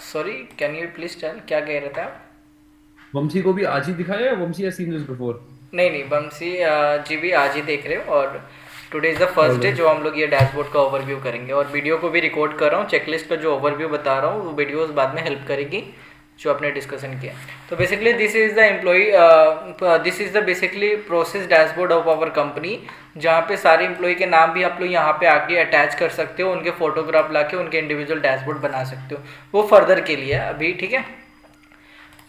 Sorry, can you please tell क्या कह रहे थे आप? वंशी को भी आज ही दिखाया या वंशी हैज सीन दिस बिफोर? नहीं नहीं, बंसी जी भी आज ही देख रहे हो। और today is the first day alright. जो हम लोग ये डैशबोर्ड का ओवरव्यू करेंगे, और वीडियो को भी रिकॉर्ड कर रहा हूँ। चेकलिस्ट का जो ओवरव्यू बता रहा हूँ वो वीडियोस बाद में हेल्प करेगी जो आपने डिस्कशन किया। तो basically this is the this is the basically process dashboard of our company, जहाँ पे सारे एम्प्लॉय के नाम भी आप लोग यहाँ पे आके अटैच कर सकते हो, उनके फोटोग्राफ ला के उनके इंडिविजुअल डैशबोर्ड बना सकते हो। वो फर्दर के लिए है अभी, ठीक है।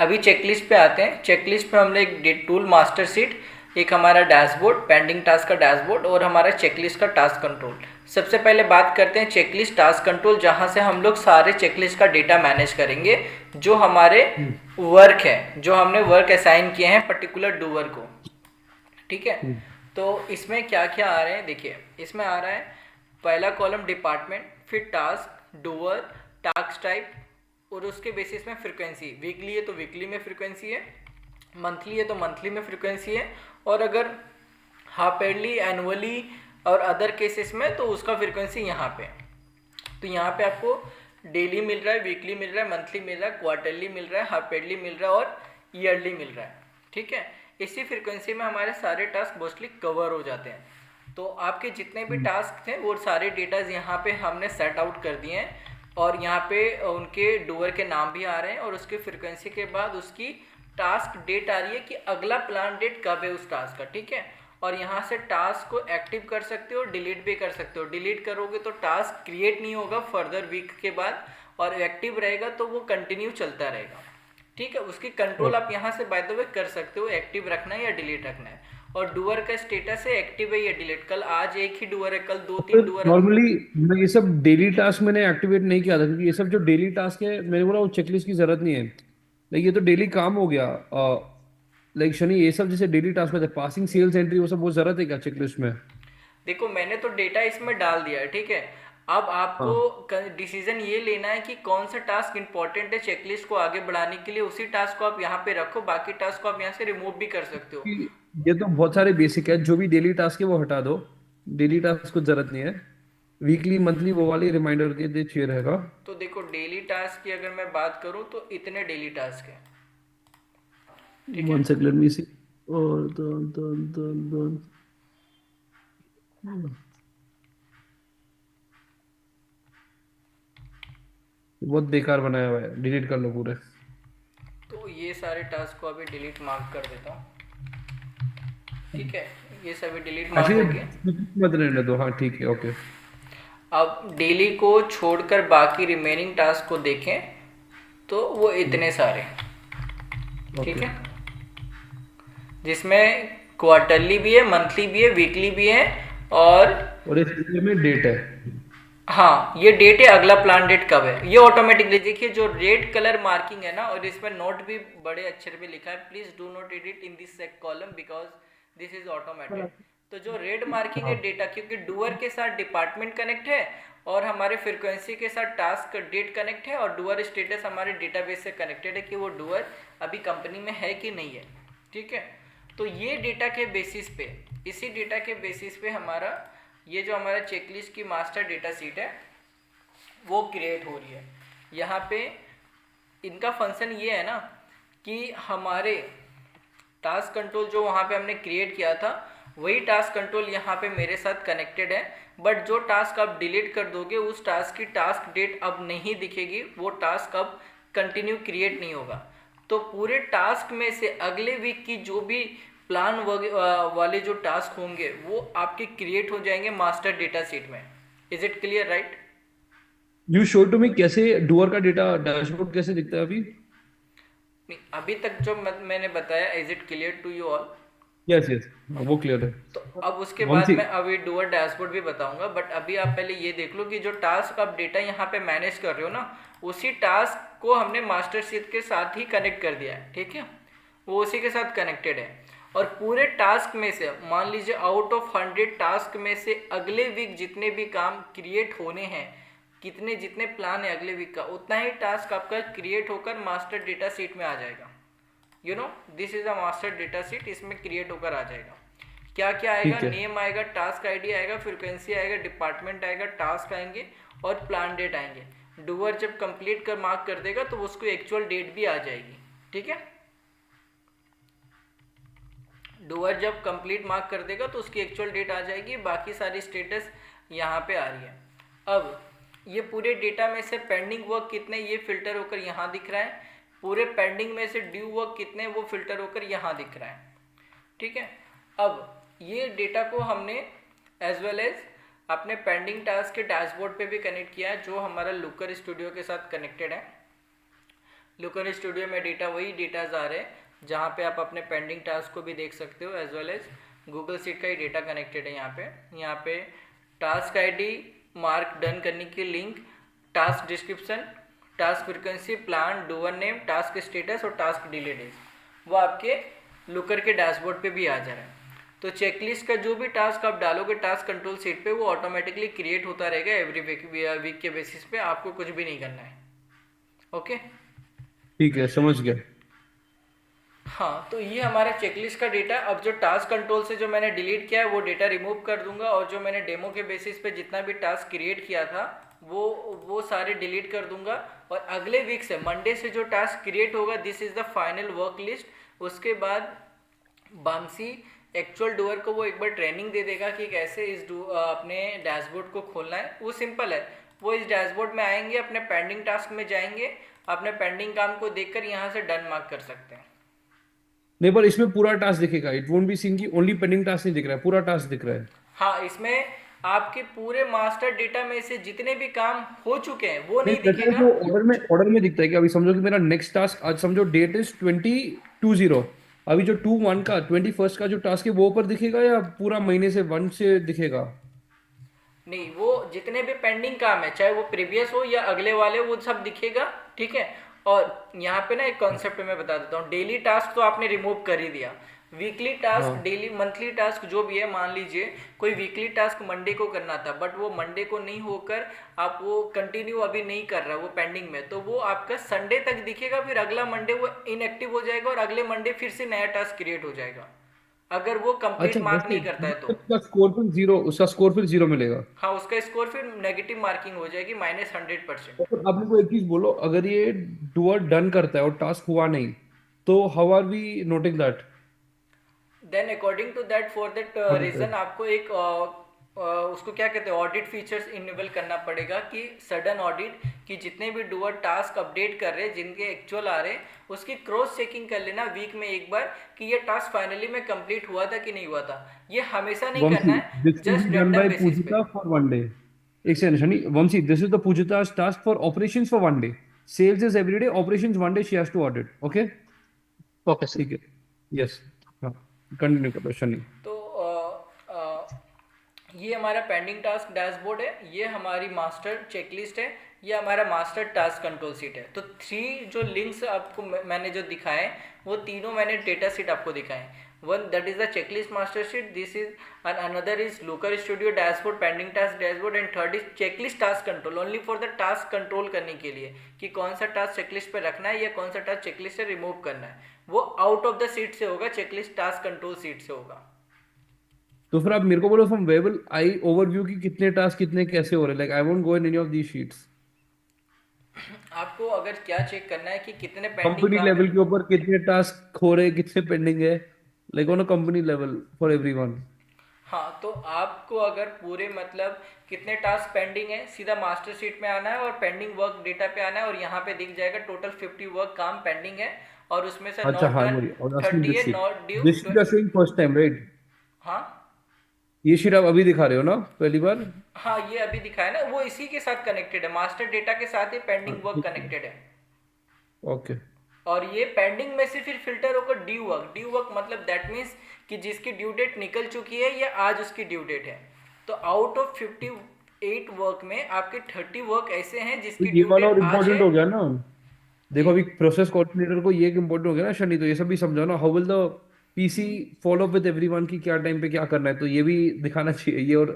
अभी चेकलिस्ट पे आते हैं। चेकलिस्ट पे हमने एक डेट टूल मास्टर सीट, एक हमारा डैशबोर्ड पेंडिंग टास्क का डैशबोर्ड, और हमारा चेकलिस्ट का टास्क कंट्रोल। सबसे पहले बात करते हैं चेकलिस्ट टास्क कंट्रोल, जहाँ से हम लोग सारे चेकलिस्ट का डेटा मैनेज करेंगे जो हमारे हम्म। वर्क है, जो हमने वर्क असाइन किए हैं पर्टिकुलर डूअर को, ठीक है। हम्म। तो इसमें क्या क्या आ रहे हैं देखिए। इसमें आ रहा है पहला कॉलम डिपार्टमेंट, फिर टास्क, डूअर, टास्क टाइप, और उसके बेसिस में फ्रीक्वेंसी। वीकली है तो वीकली में फ्रीक्वेंसी है, मंथली है तो मंथली में फ्रीक्वेंसी है, और अगर हाफ ईयरली, एनुअली और अदर केसेस में तो उसका फ्रीक्वेंसी यहाँ पे। तो यहाँ पे आपको डेली मिल रहा है, वीकली मिल रहा है, मंथली मिल रहा है, क्वार्टरली मिल रहा है, हाफ ईयरली मिल रहा है और ईयरली मिल रहा है, ठीक है। इसी फ्रीक्वेंसी में हमारे सारे टास्क मोस्टली कवर हो जाते हैं। तो आपके जितने भी हम्म। टास्क थे वो सारे डेटाज यहाँ पे हमने सेट आउट कर दिए हैं, और यहाँ पे उनके डूअर के नाम भी आ रहे हैं, और उसके फ्रीक्वेंसी के बाद उसकी टास्क डेट आ रही है कि अगला प्लान डेट कब है उस टास्क का, ठीक है। और यहाँ से टास्क को एक्टिव कर सकते हो, डिलीट भी कर सकते हो। डिलीट करोगे तो टास्क क्रिएट नहीं होगा फर्दर वीक के बाद, और एक्टिव रहेगा तो वो कंटिन्यू चलता रहेगा, ठीक है। उसकी कंट्रोल आप यहाँ से बाय द वे कर सकते हो, एक्टिव रखना है या डिलीट रखना है। और डूअर का स्टेटस है एक्टिव है या डिलीट। कल आज एक ही डूअर है, कल दो तीन डूअर। नॉर्मली मैं ये सब डेली टास्क मैंने एक्टिवेट नहीं किया था, क्योंकि ये सब जो डेली टास्क है मेरे को ना वो चेकलिस्ट की जरूरत नहीं है। लाइक ये तो डेली काम हो गया। लाइक शनि, ये सब जैसे डेली टास्क होते हैं, पासिंग सेल्स एंट्री, वो सब वो जरूरत है क्या चेकलिस्ट में? देखो मैंने तो डेटा इसमें डाल दिया है, ठीक है। अब आपको हाँ। डिसीजन ये लेना है कि कौन सा टास्क इंपॉर्टेंट है चेकलिस्ट को आगे बढ़ाने के लिए। उसी टास्क को आप यहाँ पे रखो, बाकी टास्क को आप यहाँ से रिमूव भी कर सकते हो। कि ये तो बहुत सारे बेसिक है, जो भी डेली टास्क है वो हटा दो। डेली टास्क को जरूरत नहीं है। वीकली मंथली वो वाली रिमाइंडर के लिए चाहिए रहेगा। तो देखो डेली टास्क की अगर मैं बात करूँ तो इतने डेली टास्क हैं, ठीक है। वन सेकंड, लेट मी सी। और दन, बहुत बेकार बनाया हुआ है, डिलीट कर लो पूरे। तो ये सारे टास्क को अभी डिलीट मार्क कर देता हूँ, ठीक है। ये सभी डिलीट मार्क हो गए। एक्चुअली मत रहने दो, हाँ ठीक है, ओके। अब डेली को छोड़कर बाकी रिमेनिंग टास्क को देखें तो वो इतने सारे हैं, ठीक ओके। है। जिसमें क्वार्टरली भी है, मंथली भी है, वीकली भी है, और और इस में डेट है। हाँ ये डेट है, अगला प्लान डेट कब है। ये ऑटोमेटिकली देखिए जो रेड कलर मार्किंग है ना, और इसमें नोट भी बड़े अक्षर में लिखा है, please do not edit in this column because this is automated. तो जो रेड मार्किंग है हाँ। डेटा, क्योंकि डूअर के साथ डिपार्टमेंट कनेक्ट है, और हमारे फ्रीक्वेंसी के साथ टास्क डेट कनेक्ट है, और डूअर स्टेटस हमारे डेटाबेस से कनेक्टेड है कि वो डूअर अभी कंपनी में है कि नहीं है, ठीक है। तो ये डेटा के बेसिस पे, इसी डेटा के बेसिस पे हमारा ये जो हमारा चेकलिस्ट की मास्टर डेटा सीट है वो क्रिएट हो रही है। यहाँ पे इनका फंक्शन ये है ना कि हमारे टास्क कंट्रोल जो वहाँ पे हमने क्रिएट किया था वही टास्क कंट्रोल यहाँ पे मेरे साथ कनेक्टेड है। बट जो टास्क आप डिलीट कर दोगे उस टास्क की टास्क डेट अब नहीं दिखेगी, वो टास्क अब कंटिन्यू क्रिएट नहीं होगा। तो पूरे टास्क में से अगले वीक की जो भी प्लान वाले जो टास्क होंगे वो आपके क्रिएट हो जाएंगे मास्टर डेटा सीट में। Is it clear, right? You show to me कैसे डुअर का डेटा डैशबोर्ड कैसे दिखता है अभी? अभी तक जो मैंने बताया, is it clear to you all? Yes yes, वो क्लियर है। तो अब उसके वन बाद सी। मैं अभी डूअर डैशबोर्ड भी बताऊंगा, बट अभी आप पहले ये देख लो कि जो टास्क आप डेटा यहाँ पे मैनेज कर रहे हो ना, उसी टास्क को हमने मास्टर शीट के साथ ही कनेक्ट कर दिया है, ठीक है। वो उसी के साथ कनेक्टेड है। और पूरे टास्क में से मान लीजिए आउट ऑफ 100 टास्क में से अगले वीक जितने भी काम क्रिएट होने हैं, कितने जितने प्लान है अगले वीक का, उतना ही टास्क आपका क्रिएट होकर मास्टर डेटा शीट में आ जाएगा। You know this is a master data sheet, इसमें क्रिएट होकर आ जाएगा। क्या क्या आएगा? ठीक है। नेम आएगा, टास्क आईडी आएगा, फ्रीक्वेंसी आएगा, डिपार्टमेंट आएगा, टास्क आएंगे और प्लान डेट आएंगे। डूअर जब कंप्लीट कर मार्क कर देगा तो उसको एक्चुअल डेट भी आ जाएगी, ठीक है। डूअर जब कंप्लीट मार्क कर देगा तो उसकी एक्चुअल डेट आ जाएगी, बाकी सारी स्टेटस यहाँ पे आ रही है। अब ये पूरे डेटा में से पेंडिंग वर्क कितने, ये फिल्टर होकर यहाँ दिख रहा है। पूरे पेंडिंग में से ड्यू वर्क कितने, वो फिल्टर होकर यहाँ दिख रहा है, ठीक है। अब ये डेटा को हमने एज वेल एज अपने पेंडिंग टास्क के डैशबोर्ड पे भी कनेक्ट किया है, जो हमारा लुकर स्टूडियो के साथ कनेक्टेड है। लुकर स्टूडियो में डेटा वही डेटाज आ रहे हैं जहाँ पे आप अपने पेंडिंग टास्क को भी देख सकते हो, as well as Google sheet का ही डेटा कनेक्टेड है यहाँ पे टास्क आईडी, मार्क डन करने की link, task description, task frequency, plan, doer name, task status और टास्क डिले डेज, वो आपके लुकर के डैशबोर्ड पे भी आ जा रहा है। तो चेकलिस्ट का जो भी टास्क आप डालोगे टास्क कंट्रोल सीट पे, वो ऑटोमेटिकली क्रिएट होता रहेगा एवरी वीक के बेसिस पे, आपको कुछ भी नहीं करना है। ओके, ठीक है, समझ गया। हाँ, तो ये हमारा चेकलिस्ट का डेटा। अब जो टास्क कंट्रोल से जो मैंने डिलीट किया है वो डेटा रिमूव कर दूंगा, और जो मैंने डेमो के बेसिस पे जितना भी टास्क क्रिएट किया था वो सारे डिलीट कर दूंगा। और अगले वीक से मंडे से जो टास्क क्रिएट होगा, this is the final work list. उसके बाद बामसी एक्चुअल डूअर को वो एक बार ट्रेनिंग दे देगा कि कैसे अपने डैशबोर्ड को खोलना है। वो सिंपल है, वो इस डैशबोर्ड में आएंगे, अपने पेंडिंग टास्क में जाएंगे, अपने पेंडिंग काम को देखकर यहाँ से डन मार्क कर सकते हैं। नहीं, पर इसमें पूरा टास्क दिखेगा, इट वोंट बी सीइंग कि ओनली पेंडिंग टास्क नहीं दिख रहा है, पूरा टास्क दिख रहा है। हाँ, इसमें आपके पूरे मास्टर डेटा में से जितने भी काम हो चुके हैं वो नहीं, नहीं वैसे दिखेगा। जो ऑर्डर में दिखता है कि अभी समझो कि मेरा नेक्स्ट टास्क, आज समझो डेट इज 20/20, अभी जो 2/1 का 21st का जो टास्क है वो ऊपर दिखेगा या पूरा महीने से 1 से दिखेगा? नहीं, वो जितने भी पेंडिंग काम है, चाहे वो प्रीवियस हो या अगले वाले, वो सब दिखेगा, ठीक है। और यहाँ पे ना एक कॉन्सेप्ट मैं बता देता हूँ। डेली टास्क तो आपने रिमूव कर ही दिया, वीकली टास्क, हाँ। डेली मंथली टास्क जो भी है, मान लीजिए कोई वीकली टास्क मंडे को करना था, बट वो मंडे को नहीं होकर आप वो कंटिन्यू अभी नहीं कर रहा, वो पेंडिंग में, तो वो आपका संडे तक दिखेगा, फिर अगला मंडे वो इनएक्टिव हो जाएगा और अगले मंडे फिर से नया टास्क क्रिएट हो जाएगा, अगर वो कंप्लीट अच्छा, मार्क वैसे नहीं करता है तो। उसका स्कोर फिर जीरो मिलेगा? हाँ, उसका स्कोर फिर नेगेटिव मार्किंग हो जाएगी, -100%। तो फिर आप मेरे को एक चीज बोलो, अगर ये डूअर डन करता है और टास्क हुआ नहीं, तो how are we noting that? Then according to that, for that reason आपको एक उसको क्या कहते हैं, ऑडिट फीचर्स इनेबल करना पड़ेगा, कि सडन ऑडिट, कि जितने भी डूअर टास्क अपडेट कर रहे हैं, जिनके एक्चुअल आ रहे हैं, उसकी क्रॉस चेकिंग कर लेना वीक में एक बार, कि ये टास्क फाइनली में कंप्लीट हुआ था कि नहीं हुआ था। ये हमेशा नहीं करना वंशी, है, this will just be done random by basis पे। Pujita for 1 day. एक second Shani, Vamshi, this is the Pujita's task for operations for 1 day. Sales is every day, operations 1 day she has to audit. Okay? Okay sir. ठीक है। Yes. हाँ, continue करो शनि। तो ये हमारा pending task dashboard है, ये हमारी मास्टर चेकलिस्ट है, ये हमारा मास्टर टास्क कंट्रोल सीट है। तो 3 जो लिंक्स आपको मैंने जो दिखाए, वो तीनों मैंने डेटा सीट आपको दिखाए। One that is the checklist master sheet, this is another is looker studio dashboard, pending task dashboard, and third is checklist task control, only for the task control करने के लिए, कि कौन सा टास्क चेकलिस्ट पे रखना है या कौन सा टास्क चेकलिस्ट से रिमूव करना है। वो आउट ऑफ द सीट से होगा, चेकलिस्ट टास्क कंट्रोल सीट से होगा। तो फिर आप मेरे को बोलो, from where will I overview की कितने टास्क कितने कैसे हो रहे हैं, like I won't go in any of the sheets. आपको अगर क्या चेक करना है कि कितने पेंडिंग कंपनी काम है। लेवल के ऊपर कितने टास्क हो रहे हैं, कितने पेंडिंग है, like on a company level for everyone. हाँ, तो आपको अगर पूरे मतलब कितने टास्क पेंडिंग है, सीधा मास्टर शीट में आना है और पेंडिंग वर्क डेटा पे आना है, और यहाँ पे दिख जाएगा टोटल 50 वर्क काम पेंडिंग है, और उसमें से अच्छा, नॉट हाँ, डन मेरी और असली 30 दिस है, sheet, not due. This sheet are showing first time, right? हाँ ये शीट आप अभी दिखा रहे हो ना, पहली बार? हाँ, ये अभी दिखाया ना, वो इसी के साथ कनेक्टेड है, मास्टर डेटा के साथ ही हाँ, पेंडिंग वर्क ठीक है। कनेक्टेड है। ओके। और ये पेंडिंग में से फिर फिल्टर होकर ड्यू वर्क, ड्यू वर्क मतलब दैट मीन्स कि जिसकी ड्यू डेट निकल चुकी है या आज उसकी ड्यू डेट है। तो आउट ऑफ 58 वर्क में आपके 30 वर्क ऐसे हैं तो जिसकी ये ड्यू वाला डेट और आज इम्पोर्टेंट है। हो गया ना। जी, देखो, अभी प्रोसेस कोऑर्डिनेटर को ये इम्पोर्टेंट हो गया ना शनि, तो ये सब भी समझाओ ना, how will the PC follow with everyone की क्या टाइम पे क्या करना है, तो ये भी दिखाना चाहिए, ये और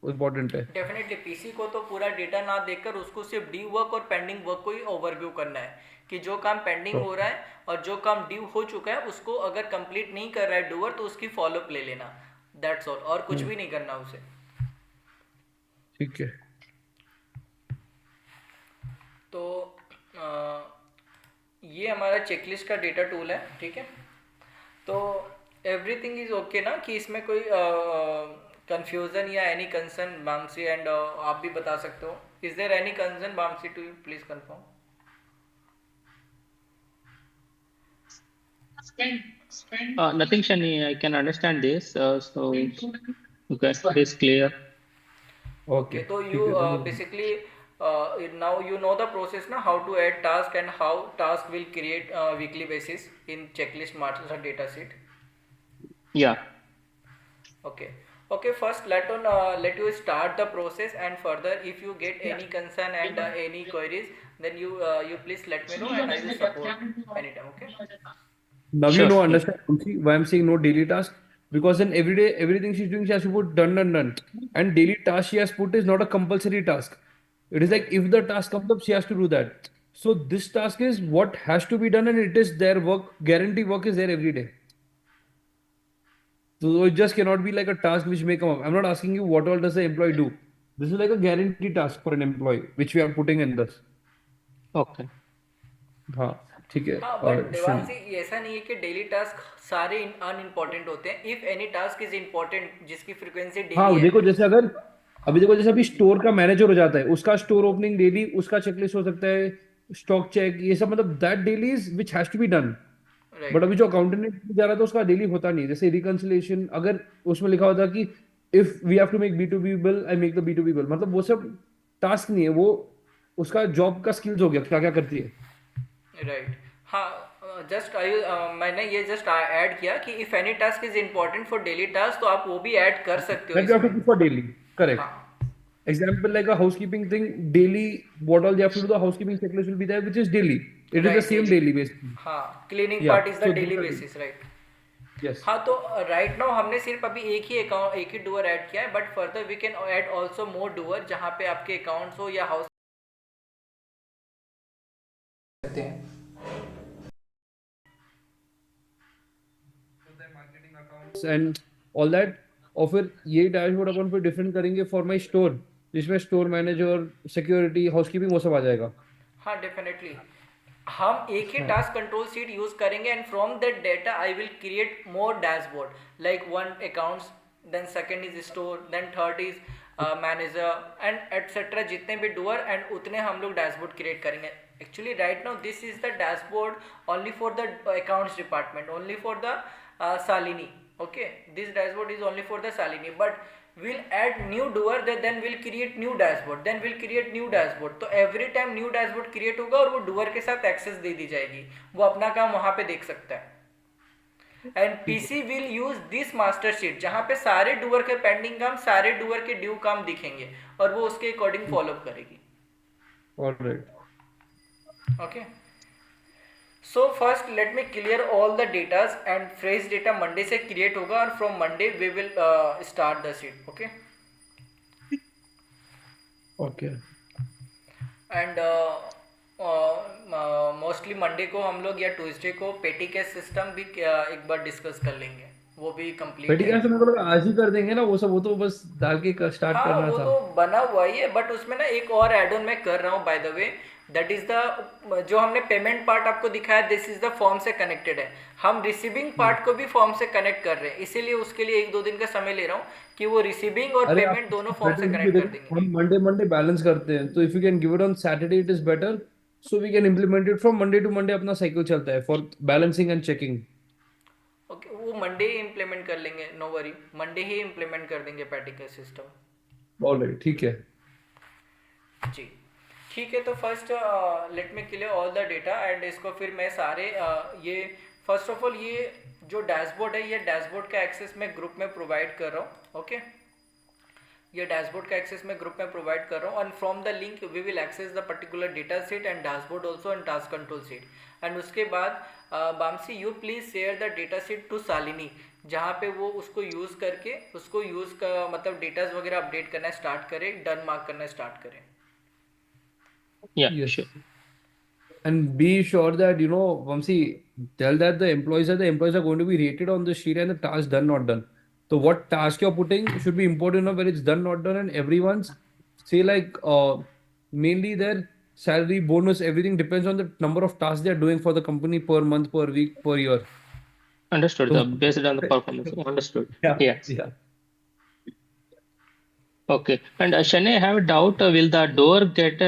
इम्पोर्टेंट है। डेफिनेटली पीसी को तो पूरा डेटा ना देखकर उसको सिर्फ ड्यू वर्क और पेंडिंग वर्क को ही ओवरव्यू करना है, कि जो काम पेंडिंग तो हो रहा है और जो काम ड्यू हो चुका है उसको अगर कंप्लीट नहीं कर रहा है डूअर, तो उसकी फॉलोअप ले लेना, दैट्स ऑल, और कुछ भी नहीं करना उसे। ठीक है। तो अ, ये हमारा चेकलिस्ट का डेटा टूल है, ठीक है। तो एवरीथिंग इज ओके ना, कि इसमें कोई कंफ्यूजन या एनी कंसर्न बामसी, एंड आप भी बता सकते हो, is there any concern Vamsi to you, please confirm. Nothing, Shani. I can understand this. So okay, it is clear. Okay, okay तो यू ठीक है तो basically now you know the process ना, how to add task and how task will create weekly basis in checklist master data sheet. Yeah, Okay. Okay, first let you start the process, and further if you get any concern and any queries, then you please let me know and I will support anytime. Okay. now you sure. know Yeah. understand Vamsi, why I'm saying no daily task, because then every day everything she's doing she has to put done, and daily task she has put is not a compulsory task. It is like Right. if the task comes up she has to do that. So this task is what has to be done, and it is their work, guarantee work is there every day. So it just cannot be like a task which may come up. I'm not asking you what all does the employee do. This is like a guarantee task for an employee which we are putting in this. Okay. हाँ ठीक है हाँ, but Shani Devanshi, ये ऐसा नहीं है कि daily task सारे अनइम्पोर्टेंट होते हैं। If any task is important जिसकी फ्रीक्वेंसी डेली हाँ है। देखो जैसे अगर अभी देखो जैसे अभी स्टोर का मैनेजर हो जाता है उसका स्टोर ओपनिंग डेली उसका चेकलिस्ट हो सकता है, स्टॉक चेक ये सब मतलब that daily is which has to be done. But right. अभी जो अकाउंटेंट ने जा रहा था उसका डेली होता नहीं, जैसे रिकंसिलिएशन अगर उसमें लिखा होता कि if we have to make B to B bill I make the B to B bill, मतलब वो सब टास्क नहीं है, वो उसका जॉब का स्किल्स हो गया क्या क्या करती है। राइट। हाँ, जस्ट आई मैंने ये जस्ट ऐड किया कि if any task is important for daily task, तो आप वो भी ऐड कर सकते हो दैट यू हैव इसमें। To do for daily, correct. हाँ। Example like a housekeeping thing, daily, what all you have to do, the housekeeping checklist will be there, which is daily. It is the right, same daily. daily basically. हाँ, cleaning Yeah. Part is the So daily those are the, basis, right. yes. हाँ, तो right now हमने सिर्फ अभी एक ही account, एक ही doer add किया है, but further we can add also more doer जहाँ पे आपके अकाउंट्स हो या हाउस सकते हैं। And all that, और फिर ये डैशबोर्ड अपन फिर डिफरेंट करेंगे फॉर माई स्टोर, जिसमें स्टोर मैनेजर, सिक्योरिटी, हाउसकीपिंग वो सब आ जाएगा। हाँ, डेफिनेटली। हम एक ही हाँ टास्क कंट्रोल सीट यूज करेंगे, and from that data I will create more dashboard, like one accounts, then second is store, then third is manager and etcetera, जितने भी डूअर एंड उतने हम लोग डैशबोर्ड क्रिएट करेंगे। Actually right now this is the dashboard only for the accounts department, only for the Salini. Okay, this dashboard is only for the Salini, but we'll add new doer, then we'll create new dashboard, then we'll create new dashboard. तो every time new dashboard create होगा और वो doer के साथ access दे दी जाएगी, वो अपना काम वहाँ पे देख सकता है। And PC will use this master sheet जहाँ पे सारे डूअर के पेंडिंग काम, सारे डूअर के ड्यू काम दिखेंगे, और वो उसके अकॉर्डिंग फॉलो करेगी। Alright. Okay, so first let me clear all the datas, and fresh data Monday से क्रिएट होगा, और from Monday we will start the sheet. Okay, okay and mostly Monday को हम लोग या ट्यूसडे को पेटी कैश सिस्टम भी एक बार डिस्कस कर लेंगे, वो भी कंप्लीट बेटी है। कैसे मेरे को लगा आज ही कर देंगे ना वो सब, वो तो बस डाल के स्टार्ट हाँ, करना वो था। तो बना हुआ ही है, बट उसमें ना एक और एड ऑन मैं कर रहा हूँ by the way, that is the जो हमने पेमेंट पार्ट आपको दिखाया, दिस इज द फॉर्म से कनेक्टेड है। हम रिसीविंग पार्ट को भी फॉर्म से कनेक्ट कर रहे हैं, इसीलिए उसके लिए 1-2 दिन का समय ले रहा हूँ कि वो रिसीविंग और अरे आप पेमेंट दोनों फॉर्म से बेटर ये कनेक्ट कर देखो देंगे। हम मंडे मंडे बैलेंस करते हैं, तो if you can give it on Saturday it is better, so we can implement it from Monday to Monday, अपना साइकिल चलता है for balancing and checking. Okay, वो मंडे ही इम्प्लीमेंट कर लेंगे, नो वरी, मंडे ही इम्प्लीमेंट कर देंगे पैटी का सिस्टम। ऑलराइट ठीक है। जी, ठीक है। तो first let me clear all the data, and इसको फिर मैं सारे ये फर्स्ट ऑफ ऑल ये जो डैशबोर्ड है, ये डैशबोर्ड का एक्सेस मैं ग्रुप में प्रोवाइड कर रहा हूँ। ओके, ये डैशबोर्ड का एक्सेस मैं ग्रुप में प्रोवाइड कर रहा हूँ, and from the link we will access the particular data set and dashboard also and task control set. And उसके बाद Vamsi you please share the data set to Shalini, जहाँ पे वो उसको यूज़ करके उसको यूज़ का मतलब डेटाज वगैरह अपडेट करना स्टार्ट करे, डन मार्क करना स्टार्ट करे। Yeah, Yes. sure. And be sure that, Vamsi, tell that the employees are going to be rated on the sheet and the task done, not done. So what task you're putting should be important enough where it's done, not done, and everyone's say like mainly there. salary, bonus, everything depends on the number of tasks they are doing for the company per month, per week, per year. Understood. So, Based on the performance. Understood. yeah, Yes. yeah. Okay. And Shani, I have a doubt. Will the door get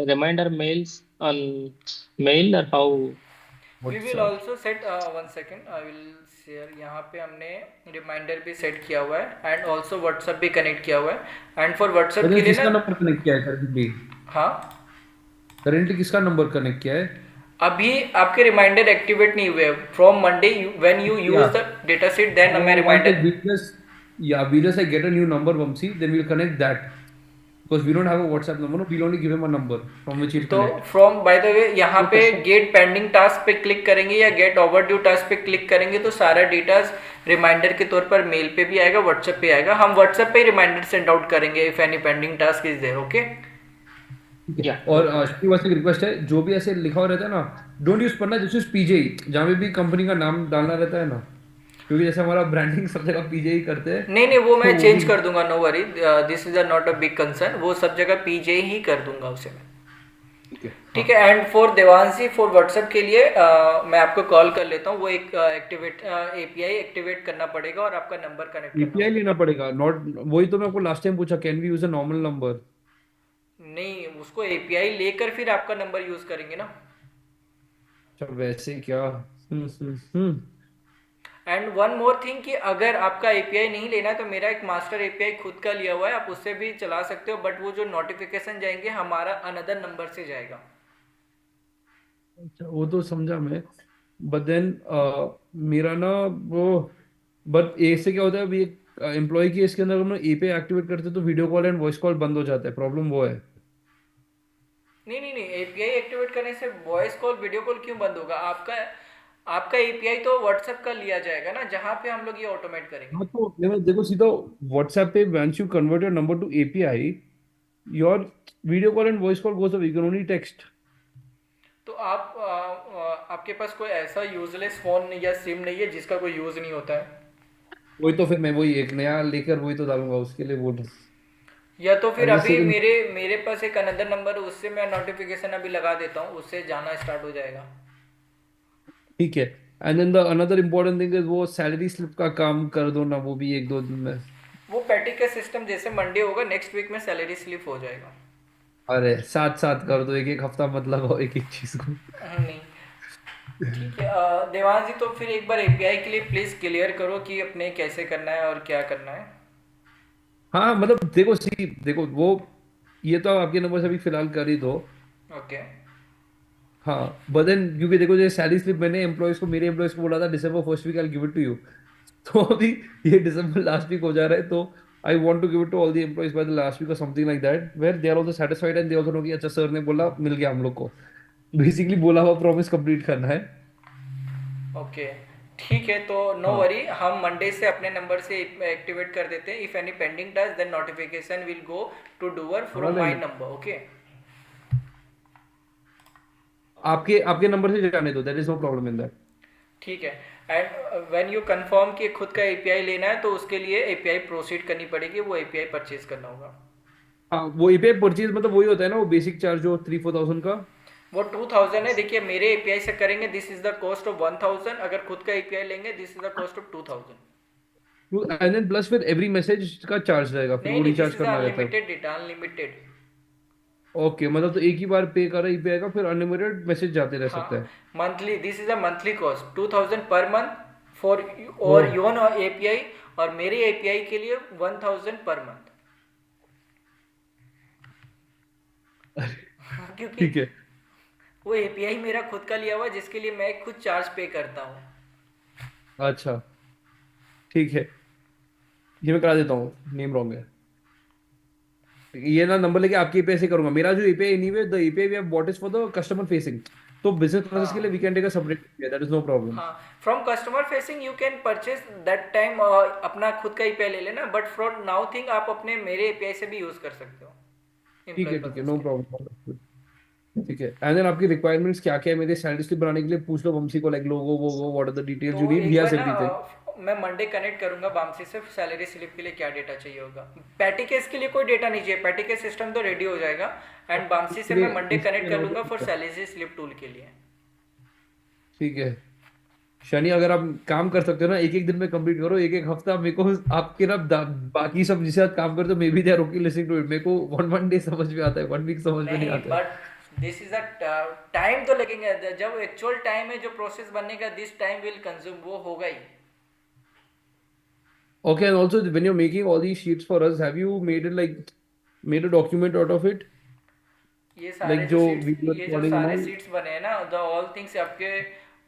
reminder mails on mail or how? We What's will up? Also set, one second I will share, यहाँ पे हमने reminder भी set किया हुआ है and also WhatsApp भी connect किया हुआ है एंड फॉर व्हाट्सअप मैंने के लिए ना। किसका नंबर कनेक्ट किया है करंटली? हाँ, करंटली किसका नंबर कनेक्ट किया है? अभी आपके रिमाइंडर एक्टिवेट नहीं हुए। From Monday when you use Yeah. The data set then मैं Once reminder. we just like get a new number, Vamsi, then we'll connect that because we don't have a WhatsApp number. No, we'll only give him a number from which he'll तो connect. From by the way यहाँ So पे customer. Gate pending task पे click करेंगे या gate overdue task पे click करेंगे तो सारा डेटा रिमाइंडर के तौर पर मेल पे भी आएगा, व्हाट्सएप पे आएगा। हम व्हाट्सएप पे ही रिमाइंडर सेंड आउट करेंगे if any pending task is there. Okay, ठीक है। Yeah. और श्रीवास एक रिक्वेस्ट है, जो भी ऐसे लिखा हुआ रहता है ना, don't use panna, this is PJ, जहाँ पे भी कंपनी का नाम डालना रहता है ना, क्योंकि जैसे हमारा ब्रांडिंग सब जगह पीजे ही करते हैं, नहीं नहीं वो तो मैं वो चेंज भी कर दूंगा, no worry, this is not a big concern, वो सब जगह पीजे ही कर दूंगा उसे मैं। ठीक है। ठीक है। And for Devanshi, for WhatsApp के लिए मैं आपको कॉल कर लेता हूँ, वो एक एक्टिवेट एपीआई एक्टिवेट करना पड़ेगा और आपका नंबर कनेक्ट करना एपीआई होगा। लेना पड़ेगा, नॉट वही तो मैं आपको लास्ट टाइम पूछा, can we use a normal number? नहीं, उसको एपीआई लेकर फिर आपका नंबर यूज करेंगे ना। अच्छा वैसे क्या? हम्म। एंड वन मोर थिंग कि अगर आपका एपीआई नहीं लेना है तो मेरा एक मास्टर एपीआई खुद का लिया हुआ है, आप उससे भी चला सकते हो, बट वो जो नोटिफिकेशन जाएंगे हमारा अनदर नंबर से जाएगा। अच्छा वो तो समझा मैं, बट देन मेरा ना वो, बट ए से क्या होता है, अभी एक एम्प्लॉय की इसके अंदर हम लोग एपीआई एक्टिवेट करते हैं तो video call and voice call बंद हो जाता है, प्रॉब्लम वो है। नहीं नहीं नहीं, एपीआई एक्टिवेट करने से वॉइस कॉल वीडियो कॉल क्यों बंद होगा? आपका आपका एपीआई तो व्हाट्सएप का लिया जाएगा ना, जहाँ पे हम लोग ये ऑटोमेट करेंगे। हाँ तो देखो सीधा व्हाट्सएप पे once you convert your number to API, your video call and voice call goes away, you can only text. तो आप आपके पास कोई ऐसा यूजलेस फोन या सिम नहीं है जिसका कोई यूज नहीं होता है? वही तो फिर मैं वही एक नया लेकर वही तो डालूंगा उसके लिए बोल। या तो फिर एंड अभी सेकंड, मेरे मेरे पास एक अनदर नंबर है, उससे मैं नोटिफिकेशन अभी लगा देता हूँ, उससे जाना स्टार्ट हो जाएगा। ठीक है। And then the another important thing is वो सैलरी स्लिप का काम कर दो ना, वो भी एक दो दिन में। वो पैटी का सिस्टम जैसे मंडे होगा नेक्स्ट वीक में सैलरी स्लिप हो जाएगा। अरे साथ साथ कर दो, एक एक हफ्ता मत लगाओ एक एक चीज को। नहीं, ठीक है। देवांश जी, तो फिर एक बार एपीआई के लिए प्लीज़ क्लियर करो कि अपने कैसे करना है और क्या करना है। हाँ मतलब देखो सी, देखो वो, ये तो आपके नंबर से अभी फिलहाल कर ही दो। ओके। हाँ बट देन क्योंकि देखो जो सैलरी स्लिप मैंने एम्प्लॉयज को, मेरे एम्प्लॉयज को बोला था December first week I give it to you, तो अभी ये दिसंबर लास्ट वीक हो जा रहा है, तो I want to give it to all the employees by the last week और something like that, where they are also satisfied and they also know कि अच्छा सर ने बोला मिल गया हम लोग को, बेसिकली बोला हुआ प्रॉमिस कंप्लीट करना है। ओके, ठीक है, तो नो हाँ वरी, हम मंडे से अपने नंबर से एक्टिवेट कर देते हैं। If any pending task then notification will go to doer हाँ from my then number. Okay, आपके आपके नंबर से जाने दो, there is no problem in that. ठीक है। एंड व्हेन यू कंफर्म कि खुद का एपीआई लेना है तो उसके लिए एपीआई प्रोसीड करनी पड़ेगी, वो एपीआई परचेज करना होगा। हाँ वो एपीआई परचेज मतलब वही होता है ना, वो बेसिक चार्ज जो 3-4 thousand का। वो 2000 है। देखिए, मेरे एपीआई से करेंगे this is the cost of 1000, अगर खुद का एपीआई लेंगे this is the cost of 2000। And then plus फिर एवरी मैसेज का चार्ज रहेगा, फिर नहीं वो नहीं, दिस रिचार्ज इज करना रहता है। Unlimited data, unlimited. ओके मतलब तो एक ही बार पे करा ईपीआई का, फिर अनलिमिटेड मैसेज जाते रह हाँ, सकते हैं। Monthly, this is a monthly cost 2000 per month for ओह और योन एपीआई, और मेरे एपीआई के लिए 1000 पर मंथ। क्योंकि ठीक है। वो एपीआई मेरा खुद का लिया हुआ है जिसके लिए मैं खुद चार्ज पे करता हूँ। अच्छा ठीक है, ये मैं करा देता हूँ, नेम रॉन्ग है। ये ना नंबर लेके आपके ईपीआई से करूंगा, मेरा जो API anyway the API we have bought is for the customer facing, तो बिजनेस प्रोसेस के लिए वी हाँ can take a separate, that is no problem. हाँ, from customer facing you can purchase that time, अपना खुद का API ले लेना, बट फ्रॉम नाउ थिंग आप अपने मेरे एपीआई से भी यूज कर सकते हो एम्प्लॉय ठीक है पर्पस नो के लिए। प्रॉब्लम। ठीक है, एंड देन आपकी रिक्वायरमेंट्स क्या क्या है मेरे सैलरी स्लिप बनाने के लिए, पूछ लो वंशी को, लाइक लोगो वो व्हाट आर द डिटेल्स तो यू नीड, ही एक हैज बार ना एवरीथिंग। मैं मंडे कनेक्ट करूंगा बामसी से, सैलरी स्लिप के लिए क्या डेटा चाहिए होगा। पैटी केस के लिए कोई डेटा नहीं चाहिए, पैटी केस सिस्टम तो रेडी हो जाएगा। एंड बामसी से इसके मैं मंडे इसके कनेक्ट कर अलावा लूंगा फॉर क्या? सैलरी स्लिप टूल के लिए। ठीक है शनि, अगर आप काम कर सकते हो ना, एक एक दिन में कंप्लीट करो, एक एक हफ्ता मेरे को आपके ना बाकी सब जिसके साथ काम करते हो may be they are okay listening to it, मेरे को वन वन डे समझ में आता है, वन वीक समझ में नहीं नहीं, आता है। But this is a time तो लगेगा, जब एक्चुअल टाइम है जो प्रोसेस बनने का, दिस टाइम विल कंज्यूम, वो होगा ही। Okay, and also when you're making all these sheets for us, have you made it like made a document out of it? ये सारे Like जो जो सीट्स, we were ये जो recording and सारे all? Seats बने हैं ना, द ऑल थिंग्स आपके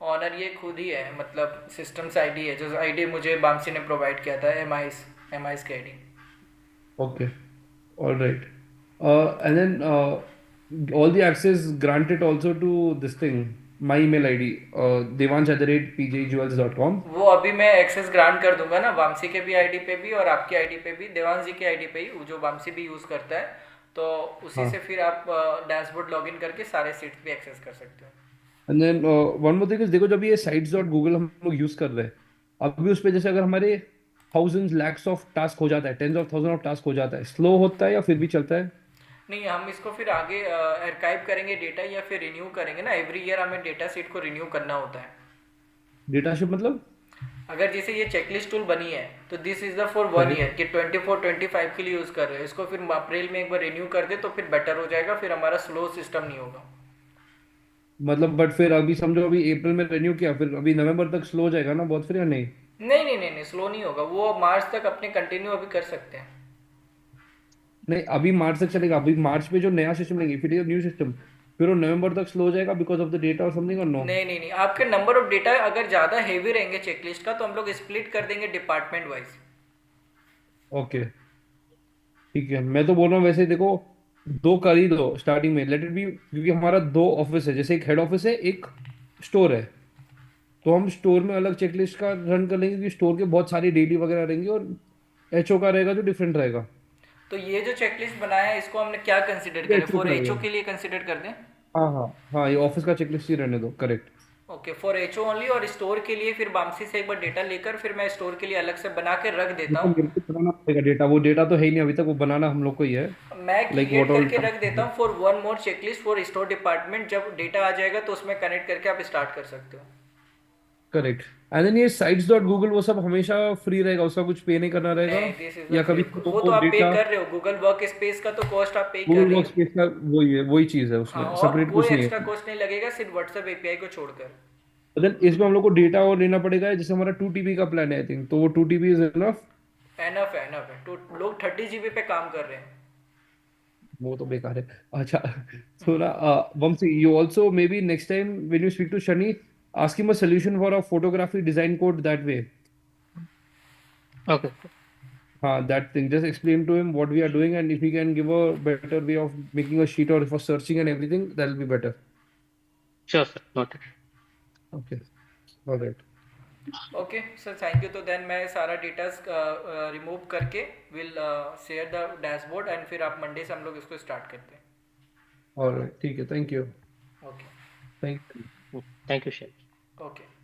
ऑनर ये खुद ही है, मतलब सिस्टम्स आईडी है, जो आईडी मुझे बामसी ने प्रोवाइड किया था, एम आई की ID. Okay, all right. And then all the access granted also to this thing, my email ID, devansh@pjjewels.com. वो अभी मैं एक्सेस ग्रांट कर दूंगा ना, वामसी के भी आईडी पे भी और आपकी आईडी पे भी, देवांश जी की आईडी पे ही, वो जो वामसी भी यूज़ करता है, तो उसी से हाँ. फिर आप डैशबोर्ड लॉगिन करके सारे सीट्स भी एक्सेस कर सकते हो। And then one more thing is, देखो जब ये sites डॉट गूगल हम लोग यूज कर रहे हैं, अभी उस पे जैसे अगर हमारे थाउजेंड्स लैक्स ऑफ टास्क हो जाता है, tens of thousand of task हो जाता है, स्लो होता है या फिर भी चलता है? नहीं, हम इसको फिर आगे आर्काइव करेंगे डेटा, या फिर रिन्यू करेंगे ना, एवरी ईयर हमें डेटा सीट को रिन्यू करना होता है। डेटाशिप मतलब? अगर जैसे ये चेकलिस्ट टूल बनी है तो this is the for one year कि 24-25 के लिए यूज़ कर रहे हैं इसको, फिर अप्रैल में एक बार रिन्यू कर दे तो फिर बेटर हो जाएगा, फिर हमारा स्लो सिस्टम नहीं होगा। मतलब बट फिर अभी समझो अभी अप्रैल में रिन्यू किया, फिर अभी नवंबर तक स्लो हो जाएगा ना बहुत, फिर या नहीं? नहीं नहीं नहीं नहीं, स्लो नहीं होगा, वो मार्च तक अपने कंटिन्यू अभी कर सकते हैं। नहीं, अभी मार्च तक चलेगा, अभी मार्च में जो नया सिस्टम लेंगे फिर ये न्यू सिस्टम, फिर वो नवंबर तक स्लो हो जाएगा बिकॉज ऑफ द डेटा और समथिंग, और नो? नहीं नहीं नहीं, आपके नंबर ऑफ डेटा अगर ज़्यादा हेवी रहेंगे चेकलिस्ट का, तो हम लोग स्प्लिट कर देंगे डिपार्टमेंट वाइज। ओके ठीक है, मैं तो बोल रहा हूँ वैसे देखो, दो कर ही दो स्टार्टिंग में, लेट इट बी, क्योंकि हमारा दो ऑफिस है, जैसे एक हेड ऑफिस है, एक स्टोर है, तो हम स्टोर में अलग चेकलिस्ट का रन कर लेंगे, क्योंकि स्टोर के बहुत सारी डेली वगैरह रहेंगे, और एचओ का रहेगा जो डिफरेंट रहेगा। तो ये जो चेकलिस्ट बनाया है इसको हमने क्या कंसिडर ये करें, एचओ फॉर का एचओ रहेगा। के लिए कंसिडर कर दें? हाँ हाँ हाँ, ये ऑफिस का चेकलिस्ट ही रहने दो, correct. Okay, for HO only, और स्टोर के लिए फिर बामसी से एक बार डेटा लेकर फिर मैं स्टोर के लिए अलग से बना के रख देता देखो हूँ। मेरे को बनाना पड़ेगा डेटा, वो डेटा तो है ही नहीं अभी तक, वो बनाना हम लोग को ही है। मैं लाइक क्रिएट व्हाट ऑल। करके रख देता हूँ for one more checklist for store department, जब डेटा आ जाएगा तो उसमें कनेक्ट करके आप स्टार्ट कर सकते हो। करेक्ट। एंड देन ये साइट्स डॉट गूगल वो सब हमेशा फ्री रहेगा, उसका कुछ पे नहीं करना रहेगा? नहीं, दिस इज द या फ्री, कभी वो तो वो आप पे डेटा कर रहे हो, गूगल वर्क स्पेस का तो कॉस्ट आप पे कर गूगल रहे वर्क हो। स्पेस का वही है, वही चीज है, हाँ, उसमें और सेपरेट कोई कुछ नहीं एक्स्ट्रा है। कॉस्ट नहीं लगेगा सिर्फ व्हाट्सएप एपीआई को छोड़कर। देन इसमें हम लोग को डेटा और लेना पड़ेगा, जैसे हमारा 2 TB का प्लान है आई थिंक, तो वो 2 TB इज इनफ? एनफ है, तो लोग 30 GB पे काम कर रहे हैं। वो तो बेकार है। अच्छा so ना Vanshi, you also may be next time when you speak to Shani, ask him a solution for a photography design code that way. Okay. हाँ, that thing. Just explain to him what we are doing, and if he can give a better way of making a sheet or for searching and everything, that'll be better. Sure, sir. Noted. Okay. All right. Okay sir, thank you. तो then मैं सारा datas remove करके will share the dashboard, and फिर आप Monday से हम लोग इसको स्टार्ट करते हैं। All right. ठीक है. Thank you. Okay. Thank you. Thank you, Shane. Okay.